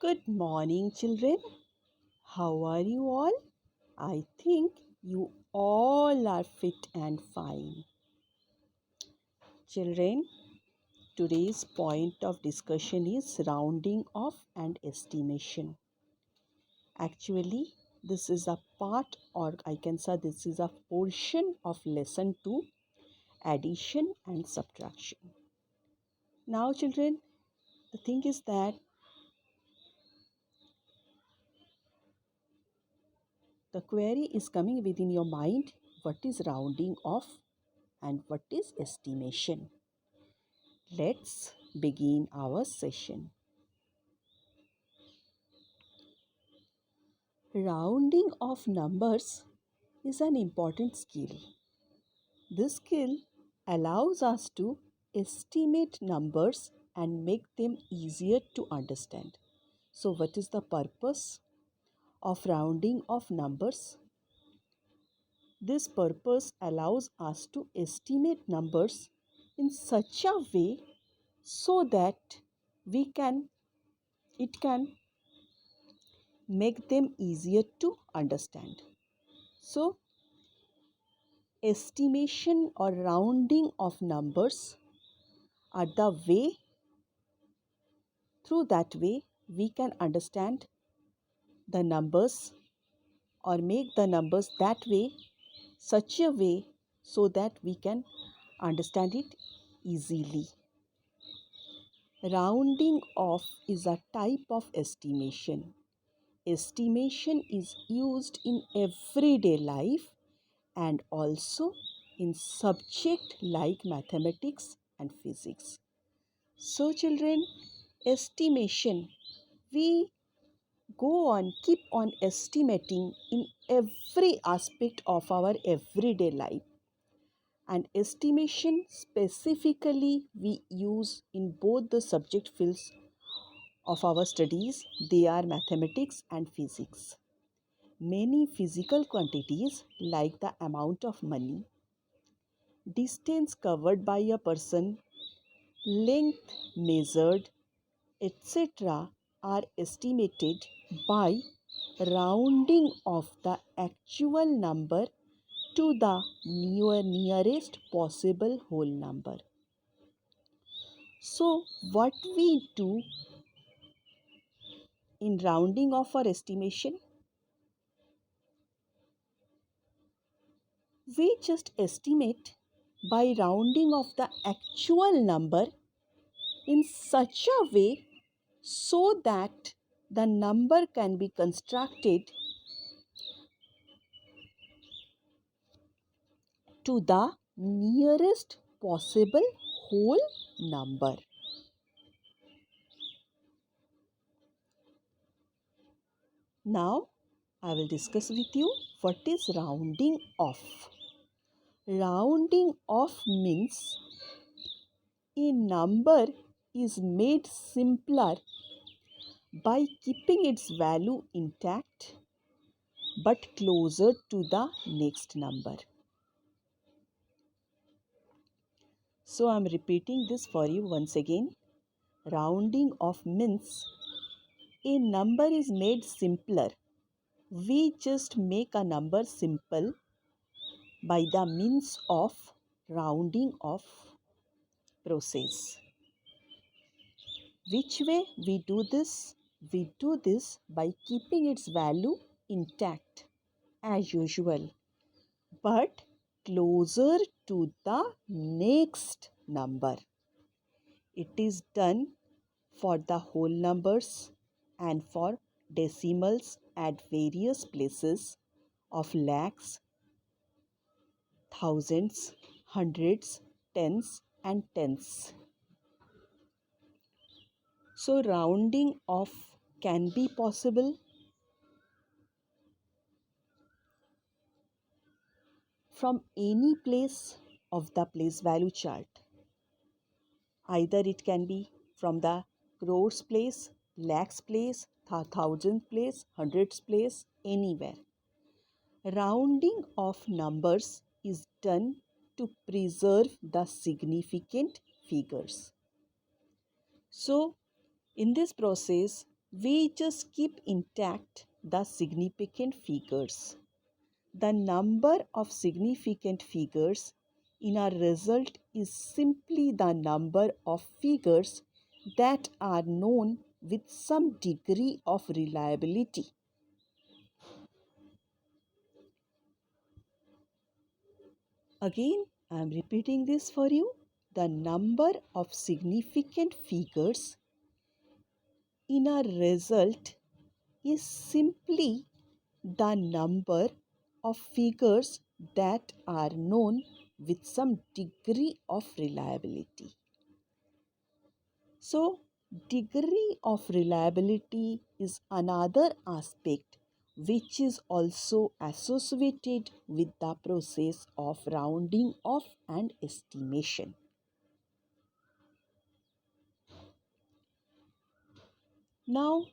Good morning, children. How are you all? I think you all are fit and fine. Children, today's point of discussion is rounding off and estimation. Actually, this is a part, or I can say this is a portion of lesson 2, addition and subtraction. Now, children, the thing is that the query is coming within your mind: what is rounding off and what is estimation? Let's begin our session. Rounding of numbers is an important skill. This skill allows us to estimate numbers and make them easier to understand. So, what is the purpose of rounding of numbers? This purpose allows us to estimate numbers in such a way so that we can it can make them easier to understand. So, estimation or rounding of numbers are the way, through that way, we can understand the numbers or make the numbers that way, such a way, so that we can understand it easily. Rounding off is a type of estimation. Estimation is used in everyday life and also in subject like mathematics and physics. So, children, estimation, we keep on estimating in every aspect of our everyday life. And estimation specifically we use in both the subject fields of our studies, they are mathematics and physics. Many physical quantities like the amount of money, distance covered by a person, length measured, etc., are estimated by rounding of the actual number to the nearest possible whole number. So, what we do in rounding off our estimation? We just estimate by rounding off the actual number in such a way so that the number can be constructed to the nearest possible whole number. Now, I will discuss with you what is rounding off. Rounding off means a number is made simpler by keeping its value intact but closer to the next number. So I am repeating this for you once again. Rounding off means a number is made simpler. We just make a number simple by the means of rounding off process. Which way we do this? We do this by keeping its value intact as usual, but closer to the next number. It is done for the whole numbers and for decimals at various places of lakhs, thousands, hundreds, tens, and tenths. So, rounding off can be possible from any place of the place value chart. Either it can be from the crores place, lakhs place, thousands place, hundreds place, anywhere. Rounding of numbers is done to preserve the significant figures. So, in this process, we just keep intact the significant figures. The number of significant figures in our result is simply the number of figures that are known with some degree of reliability. Again, I am repeating this for you. The number of significant figures in a result is simply the number of figures that are known with some degree of reliability. So, degree of reliability is another aspect which is also associated with the process of rounding off and estimation. Now,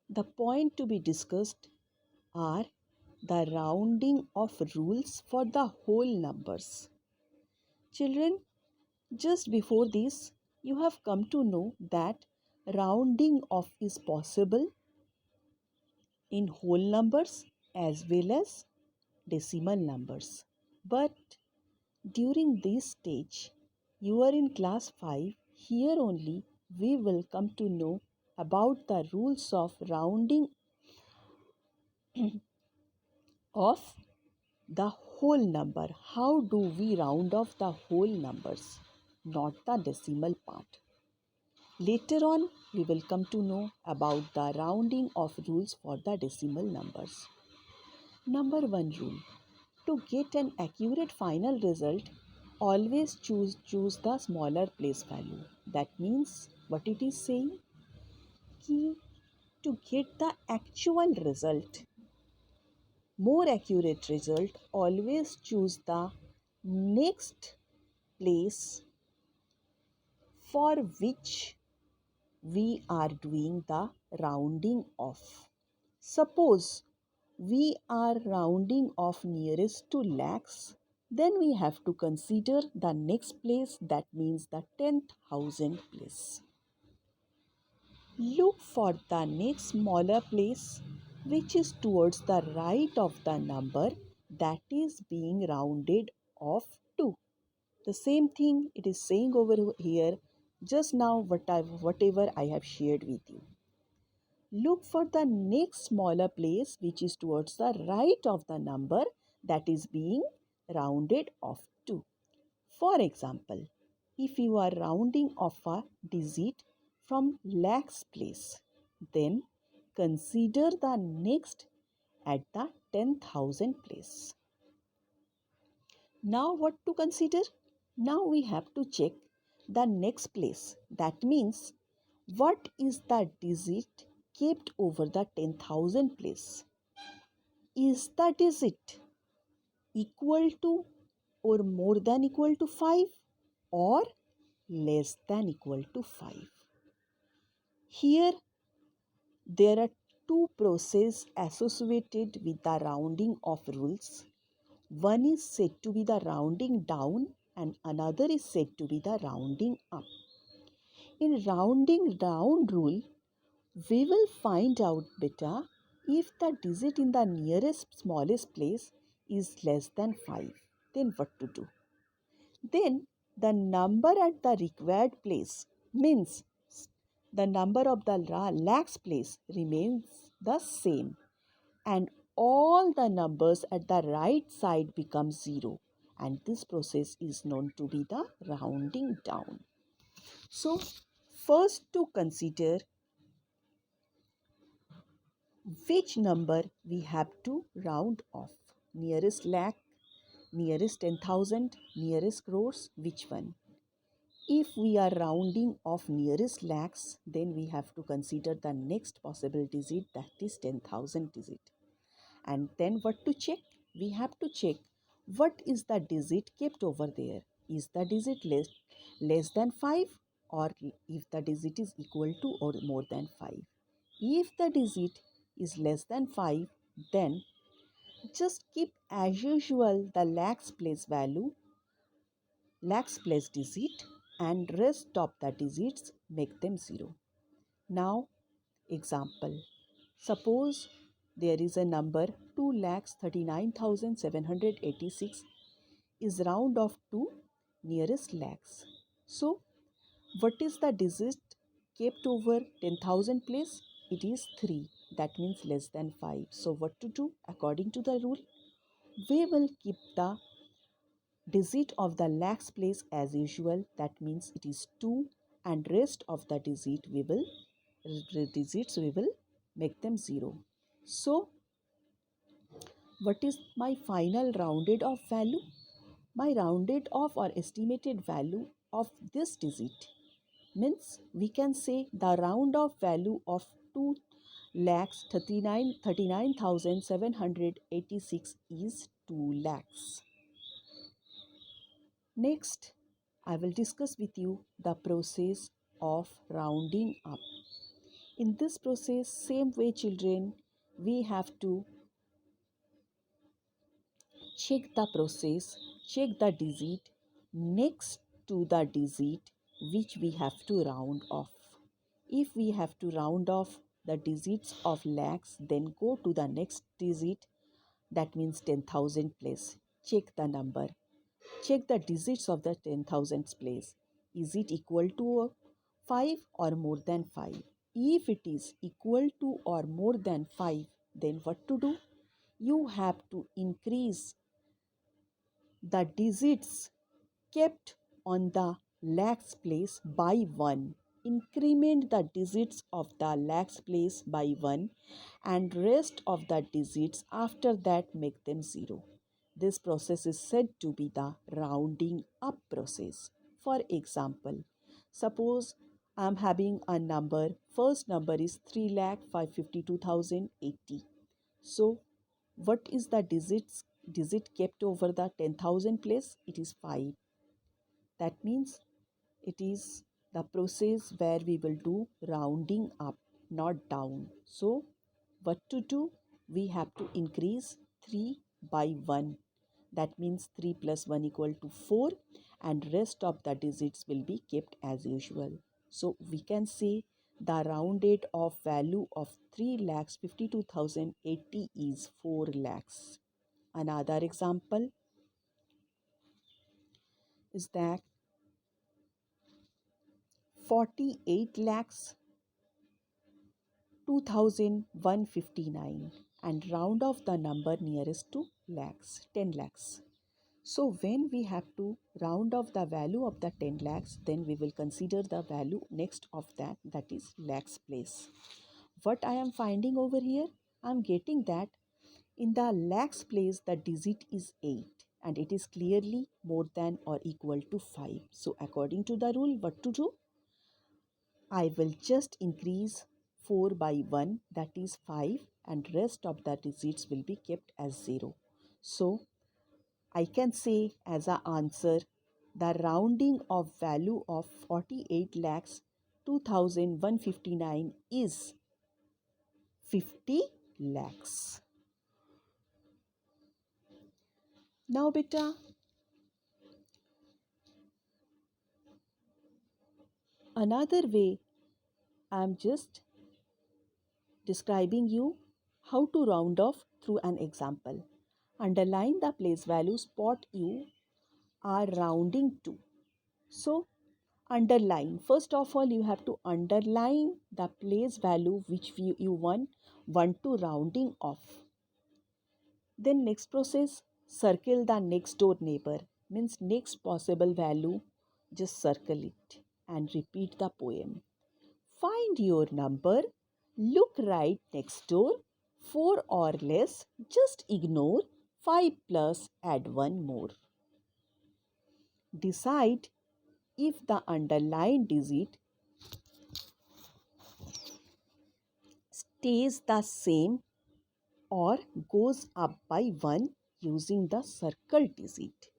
the point to be discussed are the rounding off rules for the whole numbers. Children, just before this, you have come to know that rounding off is possible in whole numbers as well as decimal numbers. But during this stage, you are in class 5, here only we will come to know about the rules of rounding of the whole number. How do we round off the whole numbers, not the decimal part? Later on, we will come to know about the rounding of rules for the decimal numbers. Number 1 rule. To get an accurate final result, always choose the smaller place value. That means what it is saying? Ki to get the actual result, more accurate result, always choose the next place for which we are doing the rounding off. Suppose we are rounding off nearest to lakhs, then we have to consider the next place, that means the 10,000 place. Look for the next smaller place which is towards the right of the number that is being rounded off to. The same thing it is saying over here just now whatever I have shared with you. Look for the next smaller place which is towards the right of the number that is being rounded off to. For example, if you are rounding off a digit from lakhs place, then consider the next at the 10,000 place. Now what to consider? Now we have to check the next place. That means what is the digit kept over the 10,000 place? Is the digit equal to or more than equal to 5 or less than equal to 5? Here there are two processes associated with the rounding of rules. One is said to be the rounding down and another is said to be the rounding up. In rounding down rule, we will find out beta if the digit in the nearest smallest place is less than 5, then what to do? Then the number at the required place means the number of the lakhs place remains the same and all the numbers at the right side become 0, and this process is known to be the rounding down. So first to consider which number we have to round off. Nearest lakh, nearest 10,000, nearest crores, which one? If we are rounding off nearest lakhs, then we have to consider the next possible digit, that is 10,000 digit. And then what to check? We have to check what is the digit kept over there. Is the digit less than 5 or if the digit is equal to or more than 5? If the digit is less than 5, then just keep as usual the lakhs place value, lakhs place digit, and rest of the digits make them 0. Now Example. Suppose there is a number 2,39,786 is round off to nearest lakhs. So what is the digit kept over 10,000 place? It is 3. That means less than 5. So what to do? According to the rule, we will keep the digit of the lakhs place as usual. That means it is 2, and rest of the digits we will make them 0. So what is my final rounded off value? My rounded off or estimated value of this digit means we can say the round off value of 2 lakhs 39,786 is 2 lakhs. Next, I will discuss with you the process of rounding up. In this process, same way children, we have to check the process, check the digit next to the digit which we have to round off. If we have to round off the digits of lakhs, then go to the next digit, that means 10,000 place. Check the number. Check the digits of the 10,000 place. Is it equal to 5 or more than 5? If it is equal to or more than 5, then what to do? You have to increase the digits kept on the lakhs place by 1. Increment the digits of the lakhs place by 1, and rest of the digits after that make them 0. This process is said to be the rounding up process. For example, suppose I am having a number, first number is 3,552,080. So what is the digit kept over the 10,000 place? It is 5. That means it is the process where we will do rounding up, not down. So what to do? We have to increase 3 by 1. That means 3 plus 1 equal to 4, and rest of the digits will be kept as usual. So we can say the rounded off value of 3,52,080 is 4 lakhs. Another example is that 48 lakhs 2,159, and round off the number nearest to lakhs, 10 lakhs. So when we have to round off the value of the 10 lakhs, then we will consider the value next of that, that is lakhs place. What I am finding over here? I am getting that in the lakhs place the digit is 8, and it is clearly more than or equal to 5. So according to the rule, what to do? I will just increase 4 by 1, that is 5, and rest of the digits will be kept as 0. So I can say as a answer, the rounding of value of 48 lakhs 2,159 is 50 lakhs. Now beta, another way I am just describing you how to round off through an example. Underline the place value spot you are rounding to. So underline. First of all, you have to underline the place value which you want to rounding off. Then next process, circle the next door neighbor, means next possible value, just circle it and repeat the poem. Find your number, look right next door, 4 or less, just ignore, 5 plus add 1 more. Decide if the underlined digit stays the same or goes up by 1 using the circle digit.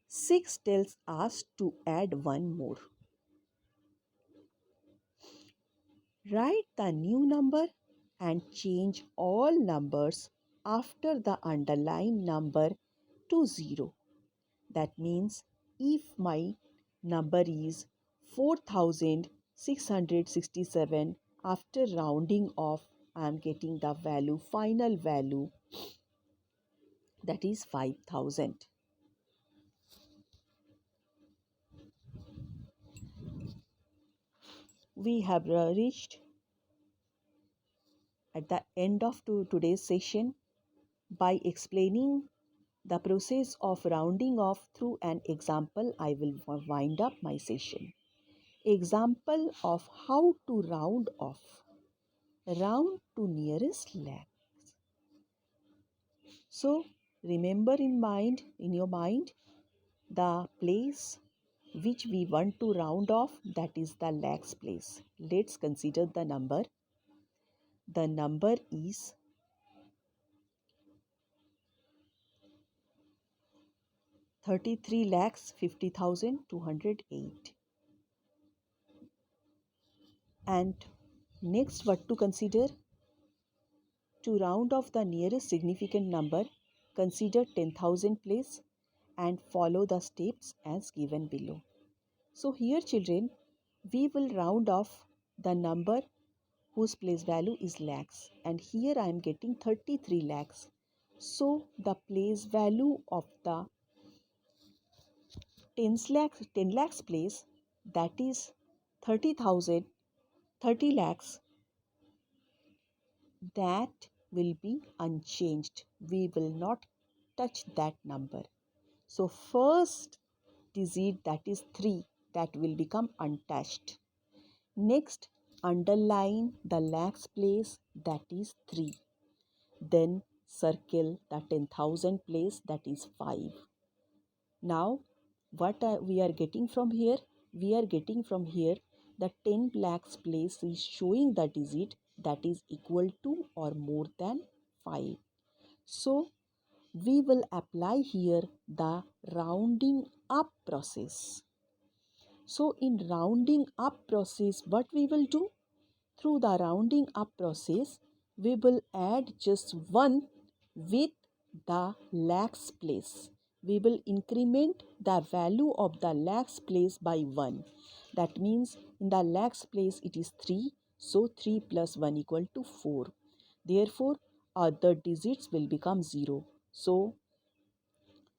6 tells us to add 1 more. Write the new number and change all numbers after the underlined number to 0. That means if my number is 4,667, After rounding off, I am getting the value, final value, that is 5,000. We have reached at the end of today's session by explaining the process of rounding off through an example. I will wind up my session. Example of how to round off. Round to nearest lakh. So remember in your mind, the place which we want to round off, that is the lakhs place. Let's consider the number. The number is 33,50,208. And next, what to consider? To round off the nearest significant number, consider 10,000 place and follow the steps as given below. So here children, we will round off the number whose place value is lakhs, and here I am getting 33 lakhs. So the place value of the 10 lakhs place, that is 30,000, 30 lakhs, that will be unchanged. We will not touch that number. So first digit, that is 3, that will become untouched. Next, underline the lakhs place, that is 3. Then circle the 10,000 place, that is 5. Now what we are getting from here? We are getting from here the 10 lakhs place is showing the digit that is equal to or more than 5. So we will apply here the rounding up process. So in rounding up process, what we will do? Through the rounding up process, we will add just 1 with the lakhs place. We will increment the value of the lakhs place by 1. That means in the lakhs place it is 3. So 3 plus 1 equal to 4. Therefore, other digits will become 0. So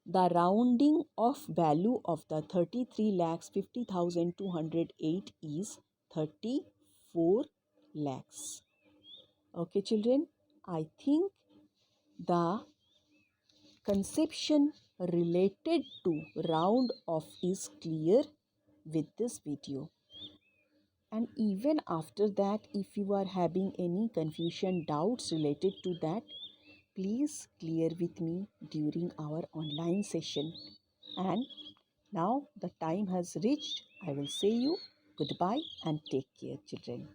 the rounding off value of the 33,50,208 is 34 lakhs. Okay children, I think the conception related to round off is clear with this video. And even after that, if you are having any confusion, doubts related to that, please clear with me during our online session. And now the time has reached. I will say you goodbye and take care, children.